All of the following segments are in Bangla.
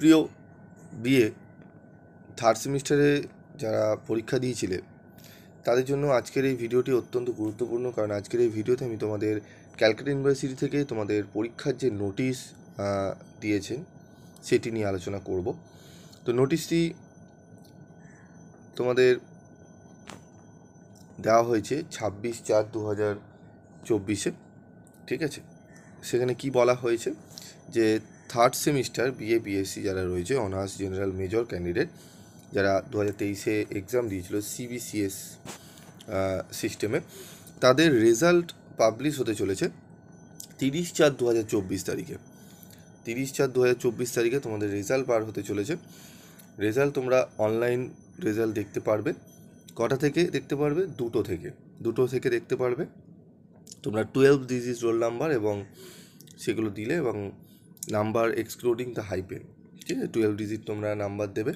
প্রিয় বিএ থার্ড সেমিস্টারে যারা পরীক্ষা দিয়েছিলে তাদের জন্য আজকের এই ভিডিওটি অত্যন্ত গুরুত্বপূর্ণ, কারণ আজকের এই ভিডিওতে আমি তোমাদের ক্যালকাটা ইউনিভার্সিটি থেকে তোমাদের পরীক্ষার যে নোটিশ দিয়েছেন সেটি নিয়ে আলোচনা করব। তো নোটিশটি তোমাদের দেওয়া হয়েছে 26/4/2024, ঠিক আছে। সেখানে কি বলা হয়েছে যে থার্ড সেমিস্টার বিএ বিএসসি যারা রয়েছে, অনার্স জেনারেল মেজর ক্যান্ডিডেট যারা 2023-এ এক্সাম দিয়েছিল সিবিসিএস সিস্টেমে, তাদের রেজাল্ট পাবলিশ হতে চলেছে 30/4/2024 তারিখে। 30/4/2024 তারিখে তোমাদের রেজাল্ট বার হতে চলেছে। রেজাল্ট তোমরা অনলাইন রেজাল্ট দেখতে পারবে। কটা থেকে দেখতে পারবে? দুটো থেকে দেখতে পারবে। তোমরা 12 ডিজিট রোল নাম্বার এবং সেগুলো দিলে, এবং নাম্বার এক্সক্লুডিং দ্য হাইপেন, ঠিক আছে, 12 ডিজিট তোমরা নাম্বার দেবে।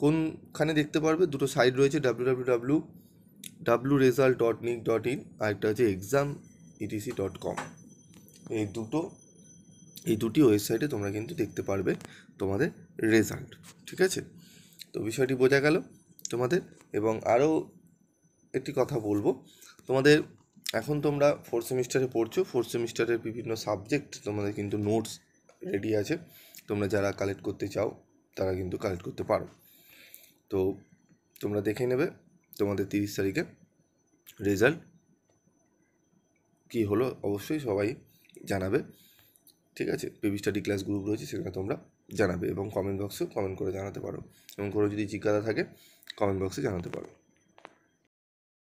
কোনখানে দেখতে পারবে? দুটো সাইট রয়েছে, www.result.nic.in, আর একটা হচ্ছে exam.etc.com। এই দুটি ওয়েবসাইটে তোমরা কিন্তু দেখতে পারবে তোমাদের রেজাল্ট, ঠিক আছে। তো বিষয়টি বোঝা গেল তোমাদের। এবং আরও একটি কথা বলবো, তোমাদের এখন তোমরা ফোর্থ সেমিস্টারে পড়ছো, ফোর্থ সেমিস্টারের বিভিন্ন সাবজেক্ট তোমাদের কিন্তু নোটস রেডি আছে। তোমরা যারা কালেক্ট করতে চাও তারা কিন্তু কালেক্ট করতে পারো। তো তোমরা দেখে নেবে তোমাদের 30 তারিখে রেজাল্ট কী হলো, অবশ্যই সবাই জানাবে, ঠিক আছে। বেবি স্টাডি ক্লাস গ্রুপ রয়েছে, সেখানে তোমরা জানাবে এবং কমেন্ট বক্সেও কমেন্ট করে জানাতে পারো, এবং কোনো যদি জিজ্ঞাসা থাকে কমেন্ট বক্সে জানাতে পারো।